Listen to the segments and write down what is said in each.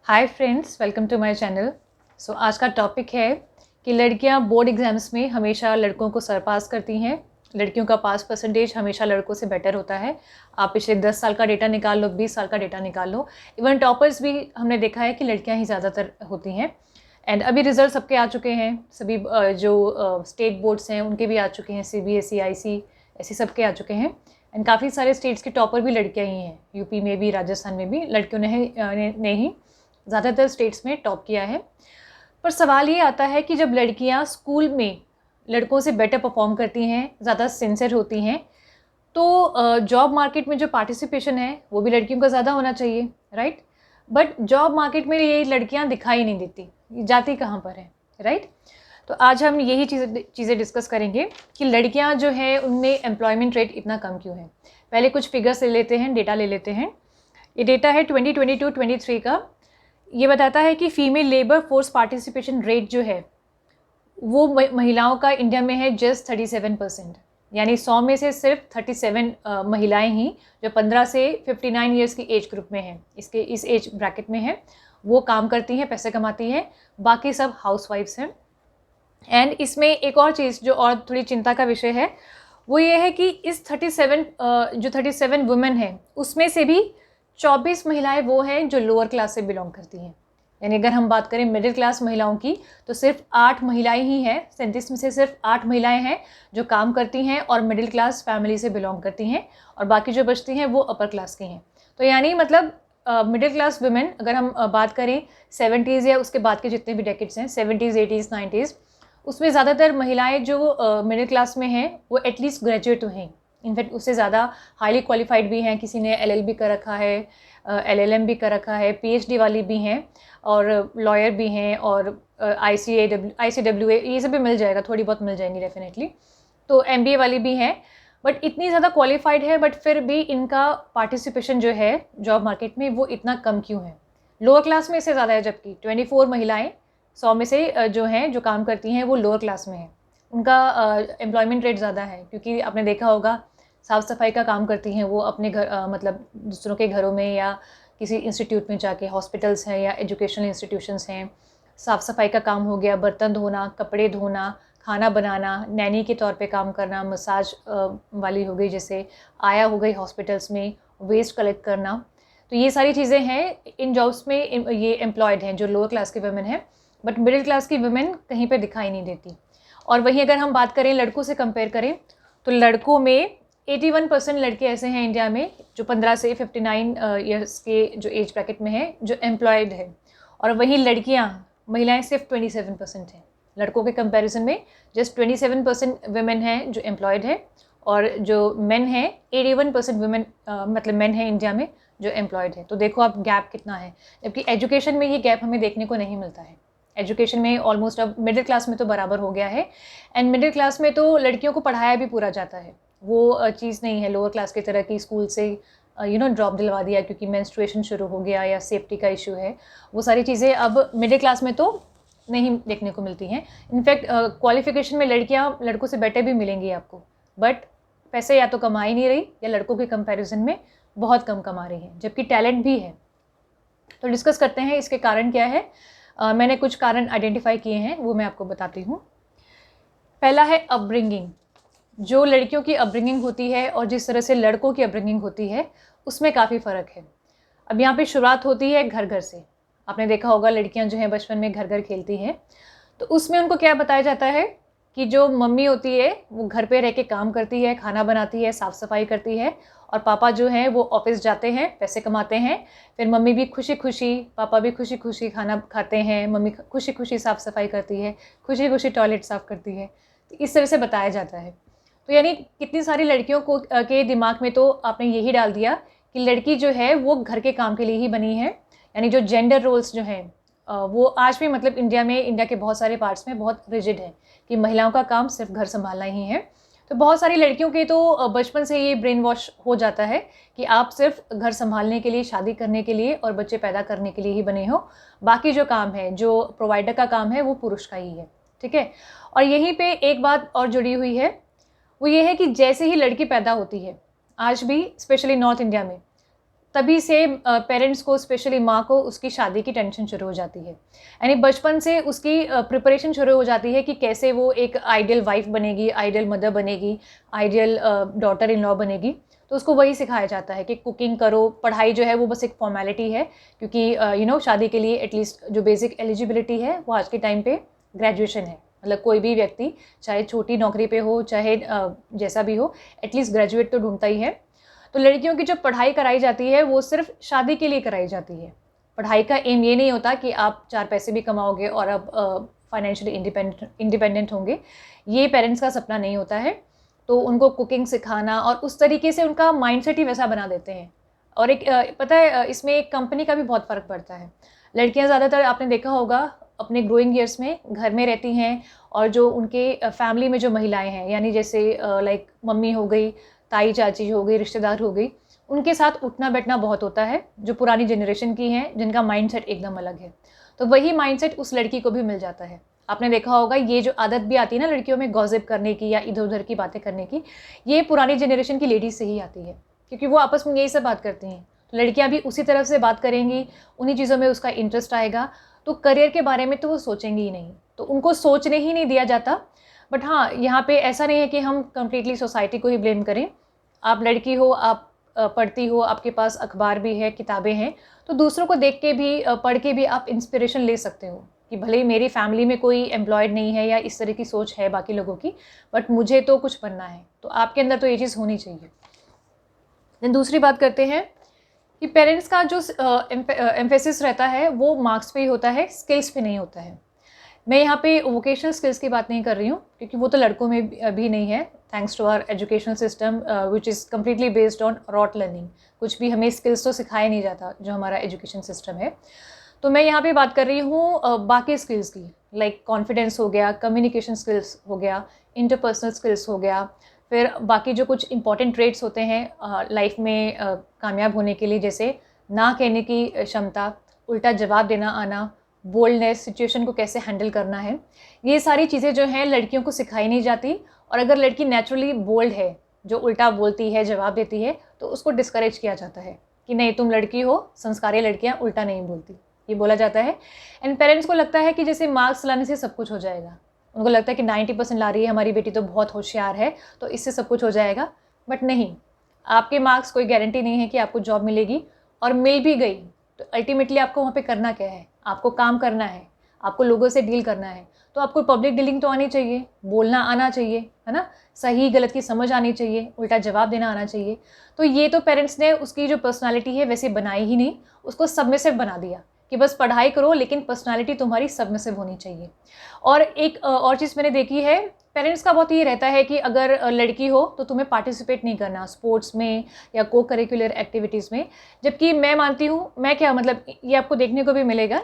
Hi friends, welcome to my channel. So आज का topic है कि लड़कियां बोर्ड एग्जाम्स में हमेशा लड़कों को सरपास करती हैं। लड़कियों का पास परसेंटेज हमेशा लड़कों से बेटर होता है। आप पिछले 10 साल का डेटा निकाल लो, 20 साल का डेटा निकाल लो, इवन टॉपर्स भी हमने देखा है कि लड़कियां ही ज़्यादातर होती हैं। एंड अभी रिजल्ट सबके आ चुके हैं, सभी जो स्टेट बोर्ड्स हैं उनके भी आ चुके हैं, CBSE, IC ऐसे सबके आ चुके हैं। एंड काफ़ी सारे स्टेट्स के टॉपर भी लड़कियां ही हैं। यूपी में भी, राजस्थान में भी लड़कियों ने ही ज़्यादातर स्टेट्स में टॉप किया है। पर सवाल ये आता है कि जब लड़कियां स्कूल में लड़कों से बेटर परफॉर्म करती हैं, ज़्यादा सिंसियर होती हैं, तो जॉब मार्केट में जो पार्टिसिपेशन है वो भी लड़कियों का ज़्यादा होना चाहिए, राइट। बट जॉब मार्केट में ये लड़कियां दिखाई नहीं देती, ये जाती कहाँ पर है, राइट। तो आज हम यही चीज़ें डिस्कस करेंगे कि लड़कियां जो है उनमें एम्प्लॉयमेंट रेट इतना कम क्यों है। पहले कुछ फिगर्स ले लेते हैं, डेटा ले लेते हैं। ये डेटा है 2022-23 का। ये बताता है कि female labour force participation rate जो है वो महिलाओं का इंडिया में है जस्ट 37%। यानी 100 में से सिर्फ 37 महिलाएं ही जो 15 से 59 ईयर्स की एज ग्रुप में हैं, इस एज ब्रैकेट में हैं, वो काम करती हैं, पैसे कमाती हैं। बाकी सब हाउसवाइफ्स हैं। एंड इसमें एक और चीज़ जो और थोड़ी चिंता का विषय है वो ये है कि इस 37 वुमेन हैं उसमें से भी 24 महिलाएं वो हैं जो लोअर क्लास से बिलोंग करती हैं। यानी अगर हम बात करें मिडिल क्लास महिलाओं की तो सिर्फ 8 महिलाएं ही हैं, 37 में से सिर्फ 8 महिलाएं हैं जो काम करती हैं और मिडिल क्लास फैमिली से बिलोंग करती हैं, और बाकी जो बचती हैं वो अपर क्लास की हैं। तो यानी मतलब मिडिल क्लास वुमेन, अगर हम बात करें 70s या उसके बाद के जितने भी डेकेड्स हैं, 70s, 80s, 90s, उसमें ज़्यादातर महिलाएं जो मिडिल क्लास में हैं वो एटलीस्ट ग्रेजुएट तो हैं। इनफैक्ट उससे ज़्यादा हाईली क्वालिफाइड भी हैं। किसी ने LLB कर रखा है, LLM भी कर रखा है, PhD वाली भी हैं, और लॉयर भी हैं, और ICWA ये सब भी मिल जाएगा, थोड़ी बहुत मिल जाएंगी डेफिनेटली। तो MBA वाली भी हैं। बट इतनी ज़्यादा क्वालिफाइड है, बट फिर भी इनका पार्टिसिपेशन जो है जॉब मार्केट में वो इतना कम क्यों है। लोअर क्लास में इससे ज़्यादा है, जबकि 24 महिलाएँ 100 में से जो हैं जो काम करती हैं वो लोअर क्लास में हैं। उनका एम्प्लॉयमेंट रेट ज़्यादा है, क्योंकि आपने देखा होगा साफ़ सफाई का काम करती हैं वो अपने घर, मतलब दूसरों के घरों में या किसी इंस्टीट्यूट में जाके, हॉस्पिटल्स हैं या एजुकेशनल इंस्टीट्यूशंस हैं, साफ़ सफाई का काम हो गया, बर्तन धोना, कपड़े धोना, खाना बनाना, नैनी के तौर पे काम करना, मसाज वाली हो गई, जैसे आया हो गई हॉस्पिटल्स में, वेस्ट कलेक्ट करना। तो ये सारी चीज़ें हैं, इन जॉब्स में ये एम्प्लॉयड हैं जो लोअर क्लास के वुमेन हैं। बट मिडिल क्लास की वुमेन कहीं पे दिखाई नहीं देती। और वहीं अगर हम बात करें लड़कों से कंपेयर करें तो लड़कों में 81% लड़के ऐसे हैं इंडिया में जो 15 से 59 ईयर्स के जो एज ब्रैकेट में है जो एम्प्लॉयड है। और वहीं महिलाएं सिर्फ 27% हैं। लड़कों के कंपैरिजन में जस्ट 27% वुमेन हैं जो एम्प्लॉयड है, और जो मेन हैं 81% वुमेन मतलब मेन हैं इंडिया में जो एम्प्लॉयड है। तो देखो आप गैप कितना है, जबकि एजुकेशन में ये गैप हमें देखने को नहीं मिलता है। एजुकेशन में ऑलमोस्ट अब मिडिल क्लास में तो बराबर हो गया है। एंड मिडिल क्लास में तो लड़कियों को पढ़ाया भी पूरा जाता है। वो चीज़ नहीं है लोअर क्लास की तरह की स्कूल से ड्रॉप दिलवा दिया क्योंकि मेंस्ट्रुएशन शुरू हो गया या सेफ्टी का इशू है। वो सारी चीज़ें अब मिडिल क्लास में तो नहीं देखने को मिलती हैं। इनफैक्ट क्वालिफिकेशन में लड़कियां लड़कों से बेटर भी मिलेंगी आपको, बट पैसे या तो कमा ही नहीं रही या लड़कों के कंपैरिजन में बहुत कम कमा रही हैं, जबकि टैलेंट भी है। तो डिस्कस करते हैं इसके कारण क्या है। मैंने कुछ कारण आइडेंटिफाई किए हैं, वो मैं आपको बताती हूँ। पहला है अपब्रिंगिंग। जो लड़कियों की अपब्रिंगिंग होती है और जिस तरह से लड़कों की अपब्रिंगिंग होती है उसमें काफ़ी फ़र्क है। अब यहाँ पे शुरुआत होती है घर घर से। आपने देखा होगा लड़कियाँ जो हैं बचपन में घर घर खेलती हैं, तो उसमें उनको क्या बताया जाता है कि जो मम्मी होती है वो घर पे रह के काम करती है, खाना बनाती है, साफ़ सफाई करती है, और पापा जो हैं वो ऑफिस जाते हैं, पैसे कमाते हैं। फिर मम्मी भी खुशी खुशी, पापा भी खुशी खुशी खाना खाते हैं, मम्मी खुशी खुशी साफ़ सफाई करती है, खुशी खुशी टॉयलेट साफ़ करती है। तो इस तरह से बताया जाता है। तो यानी कितनी सारी लड़कियों को के दिमाग में तो आपने यही डाल दिया कि लड़की जो है वो घर के काम के लिए ही बनी है। यानी जो जेंडर रोल्स जो हैं वो आज भी मतलब इंडिया के बहुत सारे पार्ट्स में बहुत रिजिड है कि महिलाओं का काम सिर्फ घर संभालना ही है। तो बहुत सारी लड़कियों के तो बचपन से ये ब्रेन वॉश हो जाता है कि आप सिर्फ घर संभालने के लिए, शादी करने के लिए और बच्चे पैदा करने के लिए ही बने हो। बाकी जो काम है, जो प्रोवाइडर का काम है, वो पुरुष का ही है। ठीक है। और यहीं पे एक बात और जुड़ी हुई है, वो ये है कि जैसे ही लड़की पैदा होती है, आज भी स्पेशली नॉर्थ इंडिया में तभी से पेरेंट्स को, स्पेशली माँ को, उसकी शादी की टेंशन शुरू हो जाती है। यानी बचपन से उसकी प्रिपरेशन शुरू हो जाती है कि कैसे वो एक आइडियल वाइफ बनेगी, आइडियल मदर बनेगी, आइडियल डॉटर इन लॉ बनेगी। तो उसको वही सिखाया जाता है कि कुकिंग करो, पढ़ाई जो है वो बस एक फॉर्मेलिटी है, क्योंकि शादी के लिए एटलीस्ट जो बेसिक एलिजिबिलिटी है वो आज के टाइम पे ग्रेजुएशन है। मतलब कोई भी व्यक्ति चाहे छोटी नौकरी पे हो, चाहे जैसा भी हो, एटलीस्ट ग्रेजुएट तो ढूंढता ही है। तो लड़कियों की जो पढ़ाई कराई जाती है वो सिर्फ शादी के लिए कराई जाती है। पढ़ाई का एम ये नहीं होता कि आप 4 पैसे भी कमाओगे और अब फाइनेंशियली इंडिपेंडेंट होंगे। ये पेरेंट्स का सपना नहीं होता है। तो उनको कुकिंग सिखाना और उस तरीके से उनका माइंडसेट ही वैसा बना देते हैं। और एक पता है, इसमें एक कंपनी का भी बहुत फ़र्क पड़ता है। लड़कियां ज़्यादातर आपने देखा होगा अपने ग्रोइंग ईयर्स में घर में रहती हैं, और जो उनके फैमिली में जो महिलाएं हैं, यानी जैसे लाइक मम्मी हो गई, ताई चाची हो गई, रिश्तेदार हो गई, उनके साथ उठना बैठना बहुत होता है, जो पुरानी जनरेशन की हैं, जिनका माइंडसेट एकदम अलग है। तो वही माइंडसेट उस लड़की को भी मिल जाता है। आपने देखा होगा ये जो आदत भी आती है ना लड़कियों में, गॉसिप करने की या इधर उधर की बातें करने की, ये पुरानी जनरेशन की लेडीज से ही आती है, क्योंकि वो आपस में यही सब बात करती हैं। तो लड़कियां भी उसी तरफ से बात करेंगी, उन्हीं चीज़ों में उसका इंटरेस्ट आएगा, तो करियर के बारे में तो वो सोचेंगी ही नहीं, तो उनको सोचने ही नहीं दिया जाता। बट हाँ, यहाँ पे ऐसा नहीं है कि हम कंप्लीटली सोसाइटी को ही ब्लेम करें। आप लड़की हो, आप पढ़ती हो, आपके पास अखबार भी है, किताबें हैं, तो दूसरों को देख के भी, पढ़ के भी आप इंस्पिरेशन ले सकते हो कि भले ही मेरी फैमिली में कोई एम्प्लॉयड नहीं है या इस तरह की सोच है बाकी लोगों की, बट मुझे तो कुछ बनना है, तो आपके अंदर तो ये चीज़ होनी चाहिए। देन दूसरी बात करते हैं कि पेरेंट्स का जो एम्फेसिस रहता है वो मार्क्स पे ही होता है, स्किल्स पे नहीं होता है। मैं यहाँ पे वोकेशनल स्किल्स की बात नहीं कर रही हूँ, क्योंकि वो तो लड़कों में भी नहीं है, thanks to our educational system which is completely based on rote learning. कुछ भी हमें स्किल्स तो सिखाया नहीं जाता जो हमारा एजुकेशन सिस्टम है। तो मैं यहाँ पे बात कर रही हूँ बाकी स्किल्स की, लाइक कॉन्फिडेंस हो गया, कम्युनिकेशन स्किल्स हो गया, इंटरपर्सनल स्किल्स हो गया, फिर बाकी जो कुछ इंपॉर्टेंट ट्रेड्स होते हैं लाइफ में कामयाब होने के लिए, जैसे ना कहने की क्षमता, उल्टा जवाब देना आना, बोल्डनेस, सिचुएशन को कैसे हैंडल करना है, ये सारी चीज़ें जो हैं लड़कियों को सिखाई नहीं जाती। और अगर लड़की नेचुरली बोल्ड है, जो उल्टा बोलती है, जवाब देती है, तो उसको डिस्करेज किया जाता है कि नहीं तुम लड़की हो, संस्कारी लड़कियां उल्टा नहीं बोलती, ये बोला जाता है। एंड पेरेंट्स को लगता है कि जैसे मार्क्स लाने से सब कुछ हो जाएगा। उनको लगता है कि 90% ला रही है हमारी बेटी तो बहुत होशियार है, तो इससे सब कुछ हो जाएगा। बट नहीं, आपके मार्क्स कोई गारंटी नहीं है कि आपको जॉब मिलेगी, और मिल भी गई तो अल्टीमेटली आपको वहाँ पे करना क्या है, आपको काम करना है, आपको लोगों से डील करना है। तो आपको पब्लिक डीलिंग तो आनी चाहिए, बोलना आना चाहिए, है ना, सही गलत की समझ आनी चाहिए, उल्टा जवाब देना आना चाहिए। तो ये तो पेरेंट्स ने उसकी जो पर्सनालिटी है वैसे बनाई ही नहीं, उसको सबमिसिव बना दिया कि बस पढ़ाई करो लेकिन पर्सनालिटी तुम्हारी सबमिसिव होनी चाहिए। और एक और चीज़ मैंने देखी है, पेरेंट्स का बहुत ये रहता है कि अगर लड़की हो तो तुम्हें पार्टिसिपेट नहीं करना स्पोर्ट्स में या को करिकुलर एक्टिविटीज़ में। जबकि मैं मानती हूँ, मैं क्या मतलब, ये आपको देखने को भी मिलेगा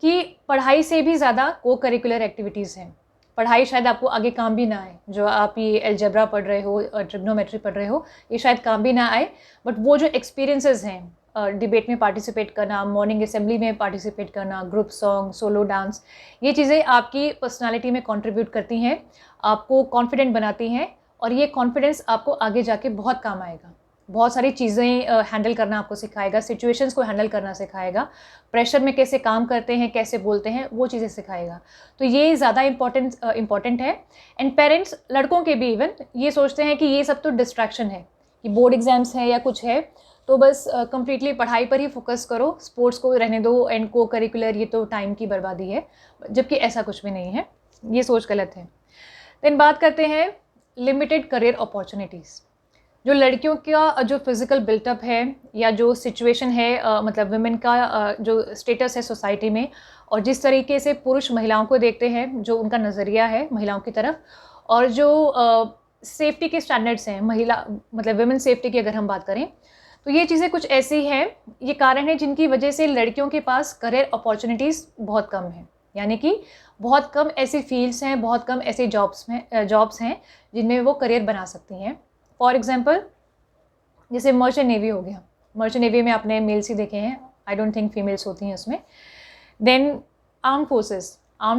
कि पढ़ाई से भी ज़्यादा को करिकुलर एक्टिविटीज़ हैं। पढ़ाई शायद आपको आगे काम भी ना आए, जो आप ये अलजेब्रा पढ़ रहे हो, ट्रिग्नोमेट्री पढ़ रहे हो, ये शायद काम भी ना आए, बट वो जो एक्सपीरियंसेस हैं, डिबेट में पार्टिसिपेट करना, मॉर्निंग असेंबली में पार्टिसिपेट करना, ग्रुप सॉन्ग, सोलो डांस, ये चीज़ें आपकी पर्सनालिटी में कंट्रीब्यूट करती हैं, आपको कॉन्फिडेंट बनाती हैं, और ये कॉन्फिडेंस आपको आगे जाके बहुत काम आएगा। बहुत सारी चीज़ें हैंडल करना आपको सिखाएगा, सिचुएशंस को हैंडल करना सिखाएगा, प्रेशर में कैसे काम करते हैं, कैसे बोलते हैं, वो चीज़ें सिखाएगा। तो ये ज़्यादा इम्पॉर्टेंट है। एंड पेरेंट्स, लड़कों के भी इवन, ये सोचते हैं कि ये सब तो डिस्ट्रैक्शन है, कि बोर्ड एग्जाम्स हैं या कुछ है तो बस कंप्लीटली पढ़ाई पर ही फोकस करो, स्पोर्ट्स को रहने दो, एंड को करिकुलर ये तो टाइम की बर्बादी है, जबकि ऐसा कुछ भी नहीं है, ये सोच गलत है। देन बात करते हैं लिमिटेड करियर अपॉर्चुनिटीज़। जो लड़कियों का जो फिज़िकल बिल्टअप है या जो सिचुएशन है, मतलब वुमेन का जो स्टेटस है सोसाइटी में, और जिस तरीके से पुरुष महिलाओं को देखते हैं, जो उनका नज़रिया है महिलाओं की तरफ, और जो सेफ्टी के स्टैंडर्ड्स हैं महिला, मतलब वुमेन सेफ्टी की अगर हम बात करें, तो ये चीज़ें कुछ ऐसी हैं, ये कारण है जिनकी वजह से लड़कियों के पास करियर अपॉर्चुनिटीज़ बहुत कम हैं। यानी कि बहुत कम ऐसी फील्ड्स हैं, बहुत कम ऐसे जॉब्स हैं जिनमें वो करियर बना सकती हैं। फॉर एग्जांपल, जैसे मर्चेंट नेवी हो गया, मर्चेंट नेवी में आपने मेल्स ही देखे हैं, आई डोंट थिंक फीमेल्स होती हैं उसमें। देन आर्म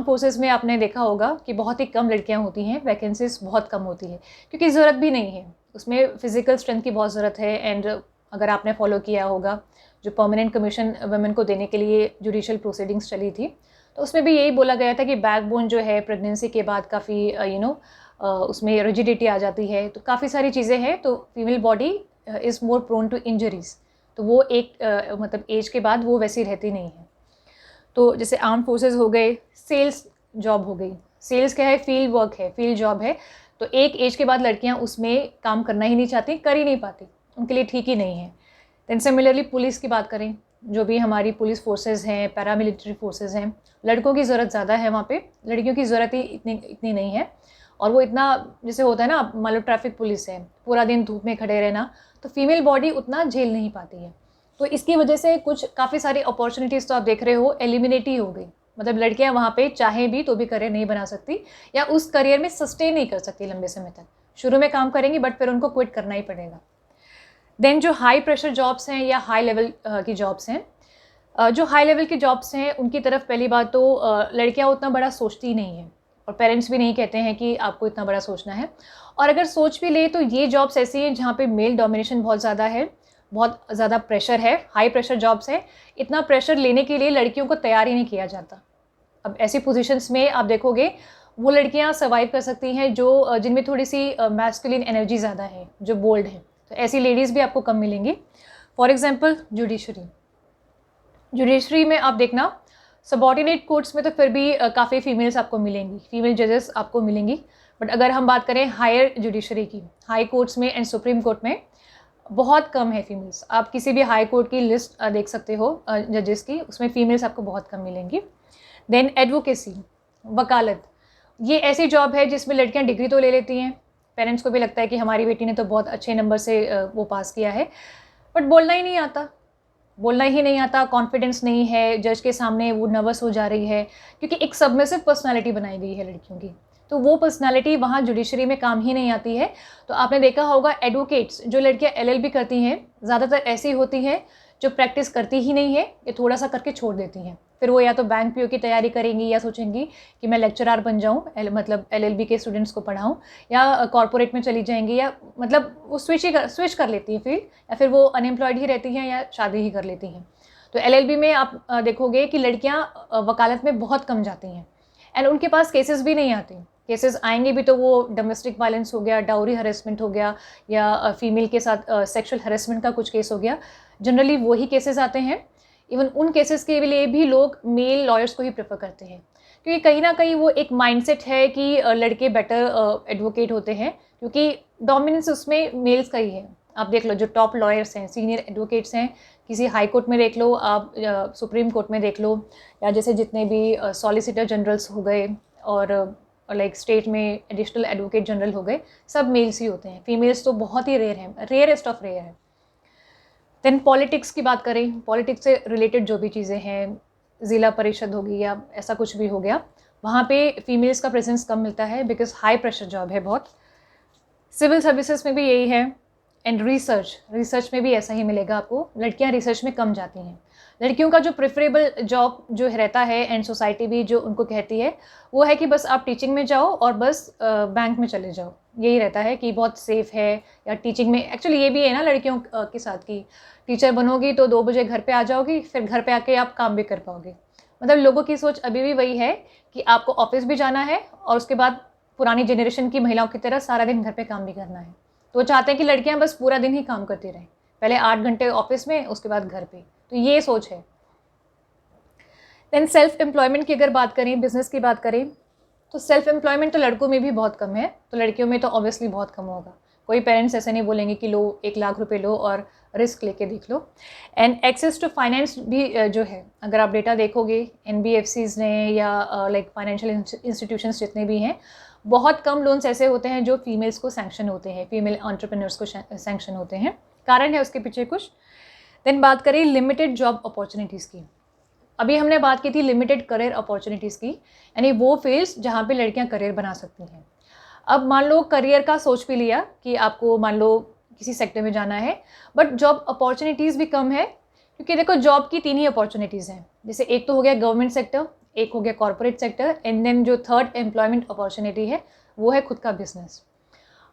फोर्सेस में आपने देखा होगा कि बहुत ही कम लड़कियां होती हैं, वैकेंसीज बहुत कम होती है, क्योंकि ज़रूरत भी नहीं है, उसमें फ़िज़िकल स्ट्रेंथ की बहुत ज़रूरत है, एंड अगर आपने फॉलो किया होगा, जो परमानेंट कमीशन वुमेन को देने के लिए जुडिशियल प्रोसीडिंग्स चली थी, तो उसमें भी यही बोला गया था कि बैकबोन जो है प्रेगनेंसी के बाद काफ़ी उसमें रिजिडिटी आ जाती है, तो काफ़ी सारी चीज़ें हैं, तो female body is more prone to injuries, तो वो एक मतलब एज के बाद वो वैसी रहती नहीं है। तो जैसे आर्म फोर्सेस हो गए, सेल्स जॉब हो गई, सेल्स क्या है, फील्ड वर्क है, फील्ड जॉब है, तो एक एज के बाद लड़कियां उसमें काम करना ही नहीं चाहती, कर ही नहीं पाती, उनके लिए ठीक ही नहीं है। दैन सिमिलरली पुलिस की बात करें, जो भी हमारी पुलिस फोर्सेस हैं, पैरामिलिट्री फोर्सेस हैं, लड़कों की ज़रूरत ज़्यादा है वहाँ पे, लड़कियों की ज़रूरत ही इतनी नहीं है। और वो इतना जैसे होता है ना, मान लो ट्रैफिक पुलिस है, पूरा दिन धूप में खड़े रहना, तो फीमेल बॉडी उतना झेल नहीं पाती है। तो इसकी वजह से कुछ काफ़ी सारी अपॉर्चुनिटीज़ तो आप देख रहे हो एलिमिनेट ही हो गई, मतलब लड़कियां वहाँ पे चाहें भी तो भी करियर नहीं बना सकती, या उस करियर में सस्टेन नहीं कर सकती लंबे समय तक। शुरू में काम करेंगी बट फिर उनको क्विट करना ही पड़ेगा। देन जो हाई प्रेशर जॉब्स हैं या हाई लेवल की जॉब्स हैं, जो हाई लेवल की जॉब्स हैं उनकी तरफ पहली बात तो लड़कियां उतना बड़ा सोचती नहीं हैं, और पेरेंट्स भी नहीं कहते हैं कि आपको इतना बड़ा सोचना है। और अगर सोच भी ले तो ये जॉब्स ऐसी हैं जहाँ पे मेल डोमिनेशन बहुत ज़्यादा है, बहुत ज़्यादा प्रेशर है, हाई प्रेशर जॉब्स है, इतना प्रेशर लेने के लिए लड़कियों को तैयार ही नहीं किया जाता। अब ऐसी पोजीशंस में आप देखोगे वो लड़कियां सर्वाइव कर सकती हैं जो जिनमें थोड़ी सी मैस्कुलिन एनर्जी ज़्यादा है, जो बोल्ड है, तो ऐसी लेडीज़ भी आपको कम मिलेंगी। फॉर एग्जांपल जुडिशरी में आप देखना, सबॉर्डिनेट कोर्ट्स में तो फिर भी काफ़ी फीमेल्स आपको मिलेंगी, फीमेल जजेस आपको मिलेंगी। बट अगर हम बात करें हायर जुडिशरी की, हाई कोर्ट्स में एंड सुप्रीम कोर्ट में बहुत कम है फीमेल्स। आप किसी भी हाई कोर्ट की लिस्ट देख सकते हो जजेस की, उसमें फीमेल्स आपको बहुत कम मिलेंगी। देन एडवोकेसी, वकालत, ये ऐसी जॉब है जिसमें लड़कियां डिग्री तो ले लेती हैं, पेरेंट्स को भी लगता है कि हमारी बेटी ने तो बहुत अच्छे नंबर से वो पास किया है, बट बोलना ही नहीं आता, कॉन्फिडेंस नहीं है, जज के सामने वो नर्वस हो जा रही है, क्योंकि एक सबमिसिव पर्सनालिटी बनाई गई है लड़कियों की, तो वो पर्सनालिटी वहाँ जुडिशरी में काम ही नहीं आती है। तो आपने देखा होगा एडवोकेट्स, जो लड़कियाँ LLB करती हैं, ज़्यादातर ऐसी होती हैं जो प्रैक्टिस करती ही नहीं है, ये थोड़ा सा करके छोड़ देती हैं, फिर वो या तो बैंक PO की तैयारी करेंगी, या सोचेंगी कि मैं लेक्चरार बन जाऊँ, मतलब LLB के स्टूडेंट्स को पढ़ाऊँ, या कॉर्पोरेट में चली जाएंगी, या मतलब वो स्विच कर लेती हैं फील्ड, या फिर वो अनएम्प्लॉयड ही रहती हैं या शादी ही कर लेती हैं। तो LLB में आप देखोगे कि लड़कियाँ वकालत में बहुत कम जाती हैं, एंड उनके पास केसेस भी नहीं आती, केसेस आएंगे भी तो वो डोमेस्टिक वायलेंस हो गया, डाउरी हरेसमेंट हो गया, या फीमेल के साथ सेक्सुअल हरेसमेंट का कुछ केस हो गया, जनरली वही केसेस आते हैं। इवन उन केसेस के लिए भी लोग मेल लॉयर्स को ही प्रेफर करते हैं, क्योंकि कहीं ना कहीं वो एक माइंडसेट है कि लड़के बेटर एडवोकेट होते हैं, क्योंकि डोमिनेंस उसमें मेल्स का ही है। आप देख लो जो टॉप लॉयर्स हैं, सीनियर एडवोकेट्स हैं, किसी हाई कोर्ट में देख लो आप, सुप्रीम कोर्ट में देख लो, या जैसे जितने भी सॉलिसिटर जनरल्स हो गए, और लाइक स्टेट में एडिशनल एडवोकेट जनरल हो गए, सब मेल्स ही होते हैं, फीमेल्स तो बहुत ही रेयर हैं, रेयरेस्ट ऑफ रेयर है। देन पॉलिटिक्स की बात करें, पॉलिटिक्स से रिलेटेड जो भी चीज़ें हैं, ज़िला परिषद होगी या ऐसा कुछ भी हो गया, वहाँ पे फीमेल्स का प्रेजेंस कम मिलता है, बिकॉज हाई प्रेशर जॉब है बहुत। सिविल सर्विसेज में भी यही है, एंड रिसर्च में भी ऐसा ही मिलेगा आपको, लड़कियाँ रिसर्च में कम जाती हैं। लड़कियों का जो प्रेफरेबल जॉब जो रहता है, एंड सोसाइटी भी जो उनको कहती है, वो है कि बस आप टीचिंग में जाओ और बस बैंक में चले जाओ, यही रहता है कि बहुत सेफ़ है। या टीचिंग में एक्चुअली ये भी है ना लड़कियों के साथ की, टीचर बनोगी तो 2 बजे घर पे आ जाओगी, फिर घर पे आके आप काम भी कर पाओगे। मतलब लोगों की सोच अभी भी वही है कि आपको ऑफिस भी जाना है, और उसके बाद पुरानी जनरेशन की महिलाओं की तरह सारा दिन घर पे काम भी करना है। तो वो चाहते हैं कि लड़कियां बस पूरा दिन ही काम करती रहें, पहले 8 घंटे ऑफिस में, उसके बाद घर पे, तो ये सोच है। देन सेल्फ एम्प्लॉयमेंट की अगर बात करें, बिजनेस की बात करें, तो सेल्फ एम्प्लॉयमेंट तो लड़कों में भी बहुत कम है, तो लड़कियों में तो ऑब्वियसली बहुत कम होगा। कोई पेरेंट्स ऐसे नहीं बोलेंगे कि लो 1 लाख रुपए लो और रिस्क लेके देख लो। एंड एक्सेस टू फाइनेंस भी जो है, अगर आप डेटा देखोगे NBFCs ने या लाइक फाइनेंशियल इंस्टीट्यूशंस जितने भी हैं, बहुत कम लोन्स ऐसे होते हैं जो फीमेल्स को सैंक्शन होते हैं, फीमेल एंटरप्रेन्योर्स को सैंक्शन होते हैं। कारण है उसके पीछे कुछ। देन बात करें लिमिटेड जॉब अपॉर्चुनिटीज़ की, अभी हमने बात की थी लिमिटेड करियर अपॉर्चुनिटीज़ की, यानी वो फील्ड्स जहाँ पे लड़कियाँ करियर बना सकती हैं। अब मान लो करियर का सोच भी लिया कि आपको मान लो किसी सेक्टर में जाना है, बट जॉब अपॉर्चुनिटीज़ भी कम है, क्योंकि देखो जॉब की 3 ही अपॉर्चुनिटीज़ हैं, जैसे एक तो हो गया गवर्नमेंट सेक्टर, एक हो गया कॉर्पोरेट सेक्टर, एंड देन जो थर्ड एम्प्लॉयमेंट अपॉर्चुनिटी है वो है खुद का बिजनेस।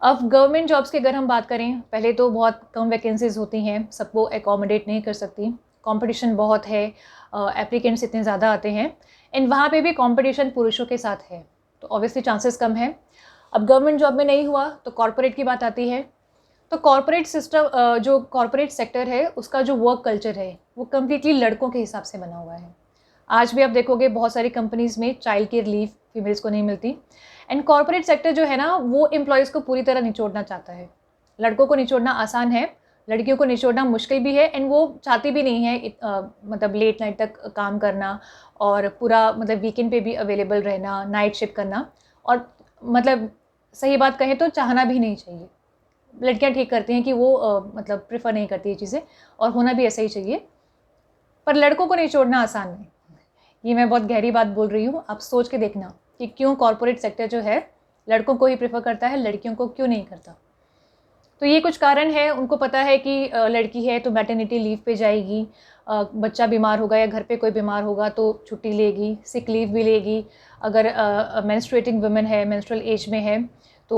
अब गवर्नमेंट जॉब्स की अगर हम बात करें, पहले तो बहुत कम वैकेंसीज़ होती हैं, सबको एकोमोडेट नहीं कर सकती, कंपटीशन बहुत है, एप्लीकेंट्स इतने ज़्यादा आते हैं एंड वहाँ पे भी कंपटीशन पुरुषों के साथ है, तो ऑब्वियसली चांसेस कम है। अब गवर्नमेंट जॉब में नहीं हुआ तो कॉर्पोरेट की बात आती है। तो कॉर्पोरेट सिस्टम, जो कॉर्पोरेट सेक्टर है उसका जो वर्क कल्चर है वो कम्प्लीटली लड़कों के हिसाब से बना हुआ है। आज भी आप देखोगे बहुत सारी कंपनीज़ में चाइल्ड केयर लीव फीमेल्स को नहीं मिलती एंड कॉर्पोरेट सेक्टर जो है ना वो एम्प्लॉयज़ को पूरी तरह निचोड़ना चाहता है। लड़कों को निचोड़ना आसान है, लड़कियों को निचोड़ना मुश्किल भी है एंड वो चाहती भी नहीं है मतलब लेट नाइट तक काम करना और पूरा मतलब वीकेंड पे भी अवेलेबल रहना, नाइट शिफ्ट करना, और मतलब सही बात कहें तो चाहना भी नहीं चाहिए। लड़कियां ठीक करती हैं कि वो मतलब प्रेफर नहीं करती ये चीज़ें, और होना भी ऐसा ही चाहिए, पर लड़कों को निचोड़ना आसान नहीं। ये मैं बहुत गहरी बात बोल रही हूँ, आप सोच के देखना कि क्यों कॉर्पोरेट सेक्टर जो है लड़कों को ही प्रेफर करता है, लड़कियों को क्यों नहीं करता। तो ये कुछ कारण है, उनको पता है कि लड़की है तो मैटरनिटी लीव पे जाएगी, बच्चा बीमार होगा या घर पे कोई बीमार होगा तो छुट्टी लेगी, सिक लीव भी लेगी। अगर मेंस्ट्रुएटिंग वुमेन है, मेंस्ट्रुअल एज में है तो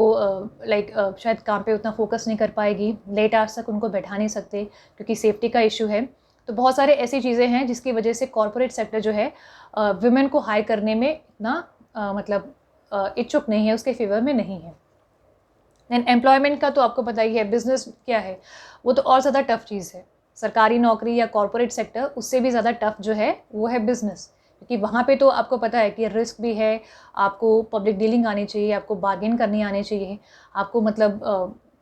शायद काम पे उतना फोकस नहीं कर पाएगी, लेट आवर्स तक उनको बैठा नहीं सकते क्योंकि सेफ्टी का इशू है। तो बहुत सारे ऐसी चीज़ें हैं जिसकी वजह से कॉर्पोरेट सेक्टर जो है वुमेन को हायर करने में इतना मतलब इच्छुक नहीं है, उसके फेवर में नहीं है। एंड एम्प्लॉयमेंट का तो आपको पता ही है, बिजनेस क्या है वो तो और ज़्यादा टफ चीज़ है। सरकारी नौकरी या कॉर्पोरेट सेक्टर उससे भी ज़्यादा टफ जो है वो है बिजनेस, क्योंकि वहाँ पे तो आपको पता है कि रिस्क भी है, आपको पब्लिक डीलिंग आनी चाहिए, आपको बार्गेन करनी आनी चाहिए, आपको मतलब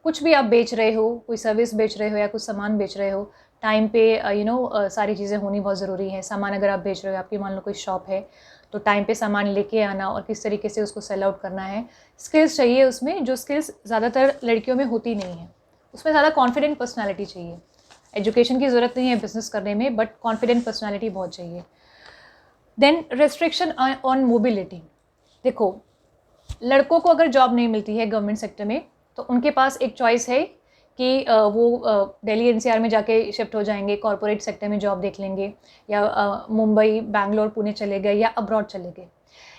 कुछ भी आप बेच रहे हो, कोई सर्विस बेच रहे हो या कुछ सामान बेच रहे हो, टाइम पे सारी चीज़ें होनी बहुत ज़रूरी है। सामान अगर आप बेच रहे हो, आपकी मान लो कोई शॉप है, तो टाइम पे सामान लेके आना और किस तरीके से उसको सेल आउट करना है, स्किल्स चाहिए उसमें, जो स्किल्स ज़्यादातर लड़कियों में होती नहीं है। उसमें ज़्यादा कॉन्फिडेंट पर्सनालिटी चाहिए। एजुकेशन की ज़रूरत नहीं है बिज़नेस करने में, बट कॉन्फिडेंट पर्सनालिटी बहुत चाहिए। Then restriction on mobility. देखो, लड़कों को अगर जॉब नहीं मिलती है गवर्नमेंट सेक्टर में तो उनके पास एक चॉइस है कि वो दिल्ली एनसीआर में जाके शिफ्ट हो जाएंगे, कॉर्पोरेट सेक्टर में जॉब देख लेंगे, या मुंबई, बैंगलोर, पुणे चले गए या अब्रॉड चले गए।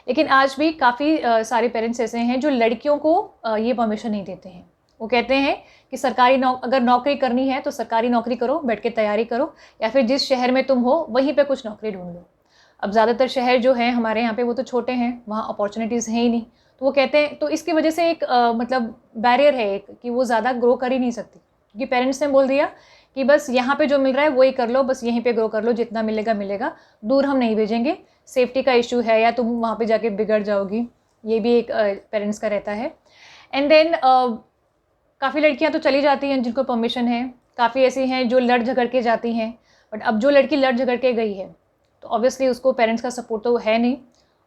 लेकिन आज भी काफ़ी सारे पेरेंट्स ऐसे हैं जो लड़कियों को ये परमिशन नहीं देते हैं। वो कहते हैं कि सरकारी अगर नौकरी करनी है तो सरकारी नौकरी करो, बैठ के तैयारी करो, या फिर जिस शहर में तुम हो वहीं पे कुछ नौकरी ढूंढ लो। अब ज़्यादातर शहर जो हैं हमारे यहाँ पे वो तो छोटे हैं, वहाँ अपॉर्चुनिटीज़ हैं ही नहीं, तो वो कहते हैं, तो इसकी वजह से एक मतलब बैरियर है एक, कि वो ज़्यादा ग्रो कर ही नहीं सकती, क्योंकि पेरेंट्स ने बोल दिया कि बस यहाँ पे जो मिल रहा है वही कर लो, बस यहीं पे ग्रो कर लो, जितना मिलेगा मिलेगा, दूर हम नहीं भेजेंगे, सेफ्टी का इशू है या तुम वहाँ पे जाके बिगड़ जाओगी, ये भी एक पेरेंट्स का रहता है। एंड देन काफ़ी लड़कियाँ तो चली जाती हैं जिनको परमिशन है, काफ़ी ऐसी हैं जो लड़ झगड़ के जाती हैं, बट अब जो लड़की लड़ झगड़ के गई है तो ऑब्वियसली उसको पेरेंट्स का सपोर्ट तो है नहीं।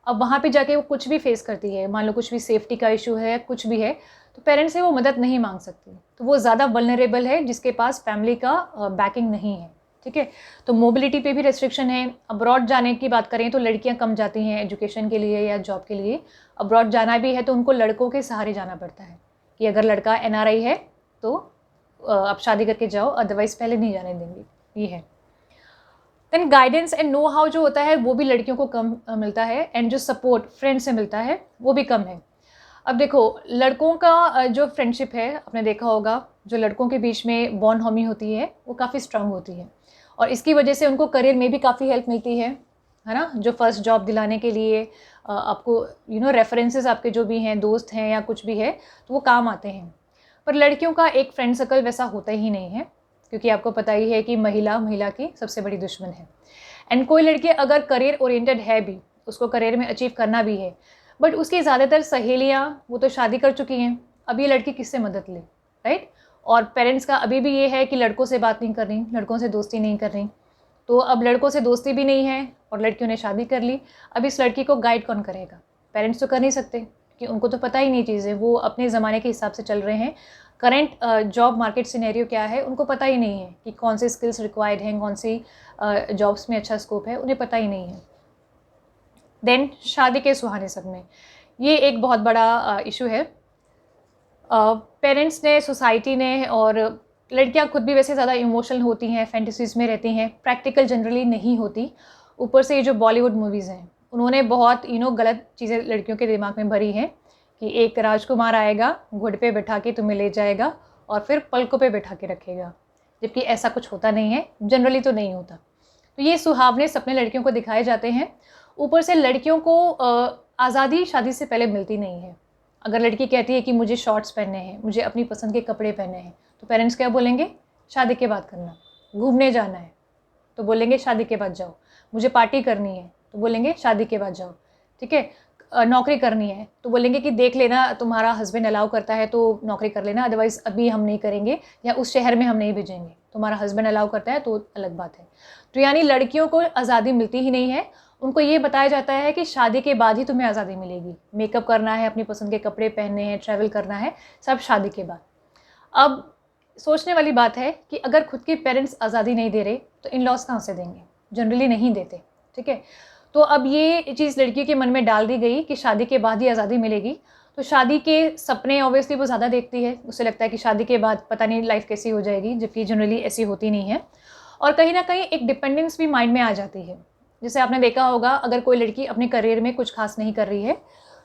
अब वहाँ पे जाके वो कुछ भी फेस करती है, मान लो कुछ भी सेफ्टी का इशू है, कुछ भी है, तो पेरेंट्स से वो मदद नहीं मांग सकती, तो वो ज़्यादा वल्नरेबल है जिसके पास फैमिली का बैकिंग नहीं है। ठीक है, तो मोबिलिटी पे भी रेस्ट्रिक्शन है। अब्रॉड जाने की बात करें तो लड़कियां कम जाती हैं एजुकेशन के लिए या जॉब के लिए। अब्रॉड जाना भी है तो उनको लड़कों के सहारे जाना पड़ता है, कि अगर लड़का एनआरआई है तो आप शादी करके जाओ, अदरवाइज़ पहले नहीं जाने देंगे, ये है। Then guidance and know how जो होता है वो भी लड़कियों को कम मिलता है, एंड जो सपोर्ट फ्रेंड से मिलता है वो भी कम है। अब देखो, लड़कों का जो फ्रेंडशिप है, आपने देखा होगा, जो लड़कों के बीच में बॉन्ड हमी होती है वो काफ़ी स्ट्रांग होती है, और इसकी वजह से उनको करियर में भी काफ़ी हेल्प मिलती है ना। जो फर्स्ट जॉब दिलाने के लिए आपको रेफरेंसेस आपके जो भी हैं, दोस्त हैं या कुछ भी है, तो वो काम आते हैं। पर लड़कियों का एक फ्रेंड सर्कल वैसा होता ही नहीं है, क्योंकि आपको पता ही है कि महिला की सबसे बड़ी दुश्मन है। एंड कोई लड़की अगर करियर ओरिएंटेड है भी, उसको करियर में अचीव करना भी है, बट उसकी ज़्यादातर सहेलियाँ वो तो शादी कर चुकी हैं, अब ये लड़की किससे मदद ले, राइट। और पेरेंट्स का अभी भी ये है कि लड़कों से बात नहीं कर रही, लड़कों से दोस्ती नहीं कर रही, तो अब लड़कों से दोस्ती भी नहीं है और लड़कियों ने शादी कर ली, अब इस लड़की को गाइड कौन करेगा? पेरेंट्स तो कर नहीं सकते, कि उनको तो पता ही नहीं चीज़ें, वो अपने ज़माने के हिसाब से चल रहे हैं। करंट जॉब मार्केट सिनेरियो क्या है उनको पता ही नहीं है, कि कौन से स्किल्स रिक्वायर्ड हैं, कौन सी जॉब्स में अच्छा स्कोप है, उन्हें पता ही नहीं है। देन शादी के सुहाने सपने, ये एक बहुत बड़ा इशू है। पेरेंट्स ने, सोसाइटी ने, और लड़कियां खुद भी वैसे ज़्यादा इमोशनल होती हैं, फैंटेसीज़ में रहती हैं, प्रैक्टिकल जनरली नहीं होती। ऊपर से ये जो बॉलीवुड मूवीज़ हैं उन्होंने बहुत गलत चीज़ें लड़कियों के दिमाग में भरी हैं, कि एक राजकुमार आएगा, घोड़े पे बैठा के तुम्हें ले जाएगा और फिर पलकों पे बैठा के रखेगा, जबकि ऐसा कुछ होता नहीं है, जनरली तो नहीं होता। तो ये सुहावने सपने लड़कियों को दिखाए जाते हैं। ऊपर से लड़कियों को आज़ादी शादी से पहले मिलती नहीं है। अगर लड़की कहती है कि मुझे शॉर्ट्स पहनने हैं, मुझे अपनी पसंद के कपड़े पहनने हैं, तो पेरेंट्स क्या बोलेंगे? शादी के बाद करना। घूमने जाना है तो बोलेंगे शादी के बाद जाओ। मुझे पार्टी करनी है तो बोलेंगे शादी के बाद जाओ। ठीक है, नौकरी करनी है तो बोलेंगे कि देख लेना, तुम्हारा हस्बैंड अलाउ करता है तो नौकरी कर लेना, अदरवाइज़ अभी हम नहीं करेंगे या उस शहर में हम नहीं भेजेंगे। तुम्हारा हस्बैंड अलाउ करता है तो अलग बात है। तो यानी लड़कियों को आज़ादी मिलती ही नहीं है। उनको ये बताया जाता है कि शादी के बाद ही तुम्हें आज़ादी मिलेगी। मेकअप करना है, अपनी पसंद के कपड़े पहनने हैं, ट्रैवल करना है, सब शादी के बाद। अब सोचने वाली बात है कि अगर खुद के पेरेंट्स आज़ादी नहीं दे रहे तो इन लॉज कहाँ से देंगे? जनरली नहीं देते। ठीक है, तो अब ये चीज़ लड़की के मन में डाल दी गई कि शादी के बाद ही आज़ादी मिलेगी। तो शादी के सपने ऑब्वियसली वो ज़्यादा देखती है। उसे लगता है कि शादी के बाद पता नहीं लाइफ कैसी हो जाएगी, जबकि जनरली ऐसी होती नहीं है। और कहीं ना कहीं एक डिपेंडेंस भी माइंड में आ जाती है। जैसे आपने देखा होगा, अगर कोई लड़की अपने करियर में कुछ खास नहीं कर रही है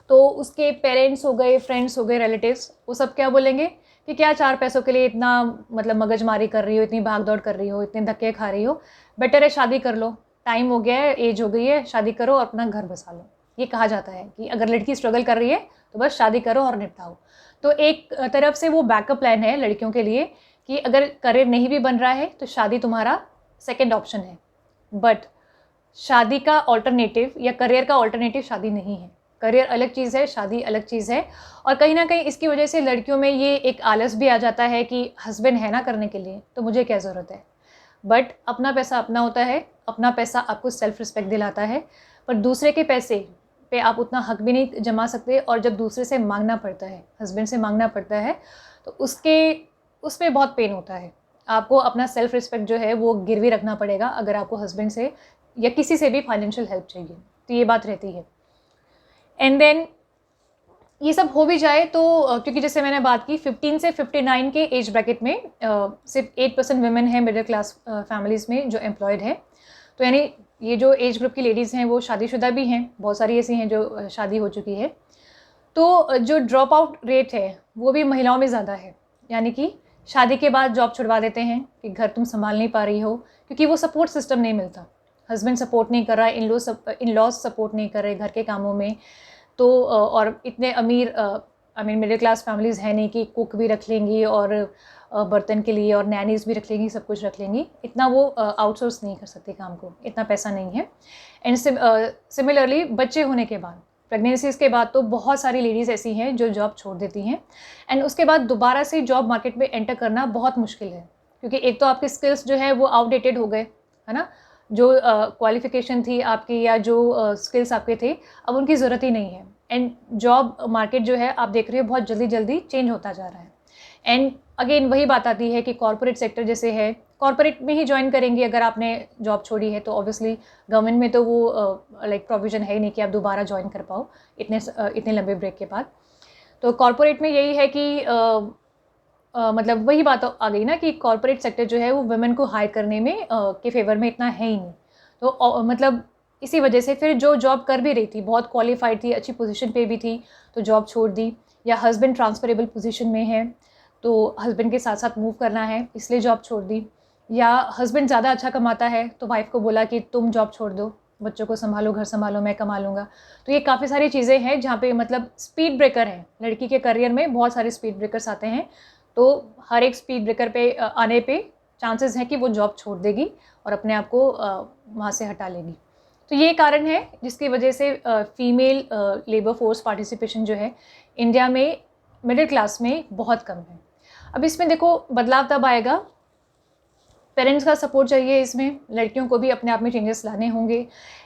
तो उसके पेरेंट्स हो गए, फ्रेंड्स हो गए, रिलेटिव्स, वो सब क्या बोलेंगे कि क्या 4 पैसों के लिए इतना मतलब मगजमारी कर रही हो, इतनी भाग दौड़ कर रही हो, इतने धक्के खा रही हो, बेटर है शादी कर लो, टाइम हो गया है, एज हो गई है, शादी करो और अपना घर बसा लो। ये कहा जाता है कि अगर लड़की स्ट्रगल कर रही है तो बस शादी करो और निपटाओ। तो एक तरफ से वो बैकअप प्लान है लड़कियों के लिए कि अगर करियर नहीं भी बन रहा है तो शादी तुम्हारा सेकेंड ऑप्शन है। बट शादी का ऑल्टरनेटिव या करियर का ऑल्टरनेटिव शादी नहीं है। करियर अलग चीज़ है, शादी अलग चीज़ है। और कहीं ना कहीं इसकी वजह से लड़कियों में ये एक आलस भी आ जाता है कि हस्बैंड है ना करने के लिए, तो मुझे क्या ज़रूरत है। बट अपना पैसा अपना होता है, अपना पैसा आपको सेल्फ रिस्पेक्ट दिलाता है। पर दूसरे के पैसे पे आप उतना हक भी नहीं जमा सकते। और जब दूसरे से मांगना पड़ता है, हस्बैंड से मांगना पड़ता है, तो उसमें बहुत पेन होता है। आपको अपना सेल्फ रिस्पेक्ट जो है वो गिरवी रखना पड़ेगा अगर आपको हस्बैंड से या किसी से भी फाइनेंशियल हेल्प चाहिए। तो ये बात रहती है। एंड देन ये सब हो भी जाए तो क्योंकि जैसे मैंने बात की 15 से 59 के एज ब्रैकेट में सिर्फ 8% वुमेन है मिडिल क्लास फैमिलीज़ में जो एम्प्लॉयड है। तो यानी ये जो एज ग्रुप की लेडीज़ हैं वो शादीशुदा भी हैं, बहुत सारी ऐसी हैं जो शादी हो चुकी है। तो जो ड्रॉप आउट रेट है वो भी महिलाओं में ज़्यादा है। यानी कि शादी के बाद जॉब छुड़वा देते हैं कि घर तुम संभाल नहीं पा रही हो, क्योंकि वो सपोर्ट सिस्टम नहीं मिलता। हस्बैंड सपोर्ट नहीं कर रहा है, इन लॉज सपोर्ट नहीं कर रहे घर के कामों में। तो और इतने अमीर मिडिल क्लास फैमिलीज़ हैं नहीं कि कुक भी रख लेंगी और बर्तन के लिए और नैनीज़ भी रख लेंगी, सब कुछ रख लेंगी। इतना वो आउटसोर्स नहीं कर सकती काम को, इतना पैसा नहीं है। एंड सिमिलरली बच्चे होने के बाद, प्रेगनेंसीज़ के बाद तो बहुत सारी लेडीज़ ऐसी हैं जो जॉब छोड़ देती हैं। एंड उसके बाद दोबारा से जॉब मार्केट में एंटर करना बहुत मुश्किल है, क्योंकि एक तो आपके स्किल्स जो है वो आउटडेटेड हो गए, है ना। जो क्वालिफ़िकेशन थी आपकी या जो स्किल्स आपके थे, अब उनकी ज़रूरत ही नहीं है। एंड जॉब मार्केट जो है आप देख रहे हो बहुत जल्दी जल्दी चेंज होता जा रहा है। एंड अगेन वही बात आती है कि कॉर्पोरेट सेक्टर जैसे है, कॉर्पोरेट में ही ज्वाइन करेंगी अगर आपने जॉब छोड़ी है, तो ऑब्वियसली गवर्नमेंट में तो वो लाइक प्रोविज़न है ही नहीं कि आप दोबारा ज्वाइन कर पाओ इतने लंबे ब्रेक के बाद। तो कॉर्पोरेट में यही है कि मतलब वही बात आ गई ना कि कॉर्पोरेट सेक्टर जो है वो वुमेन को हायर करने में के फेवर में इतना है ही नहीं। तो मतलब इसी वजह से फिर जो जॉब कर भी रही थी, बहुत क्वालिफाइड थी, अच्छी पोजीशन पे भी थी, तो जॉब छोड़ दी। या हस्बैंड ट्रांसफरेबल पोजीशन में है तो हस्बैंड के साथ साथ मूव करना है, इसलिए जॉब छोड़ दी। या हस्बैंड ज़्यादा अच्छा कमाता है तो वाइफ को बोला कि तुम जॉब छोड़ दो, बच्चों को संभालो, घर संभालो, मैं कमा लूँगा। तो ये काफ़ी सारी चीज़ें हैं जहाँ पे मतलब स्पीड ब्रेकर है। लड़की के करियर में बहुत सारे स्पीड ब्रेकर्स आते हैं। तो हर एक स्पीड ब्रेकर पे आने पे चांसेस हैं कि वो जॉब छोड़ देगी और अपने आप को वहाँ से हटा लेगी। तो ये कारण है जिसकी वजह से फीमेल लेबर फोर्स पार्टिसिपेशन जो है इंडिया में मिडिल क्लास में बहुत कम है। अब इसमें देखो बदलाव तब आएगा, पेरेंट्स का सपोर्ट चाहिए, इसमें लड़कियों को भी अपने आप में चेंजेस लाने होंगे।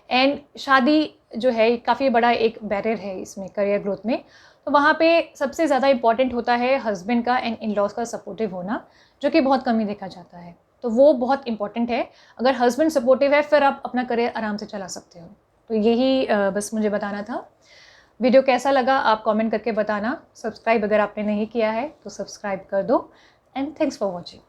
एंड शादी जो है काफ़ी बड़ा एक बैरियर है इसमें करियर ग्रोथ में। तो वहाँ पे सबसे ज़्यादा इम्पॉर्टेंट होता है हस्बैंड का एंड इन लॉज का सपोर्टिव होना, जो कि बहुत कम ही देखा जाता है। तो वो बहुत इंपॉर्टेंट है। अगर हस्बैंड सपोर्टिव है फिर आप अपना करियर आराम से चला सकते हो। तो यही बस मुझे बताना था। वीडियो कैसा लगा आप कमेंट करके बताना। सब्सक्राइब अगर आपने नहीं किया है तो सब्सक्राइब कर दो। And thanks for watching.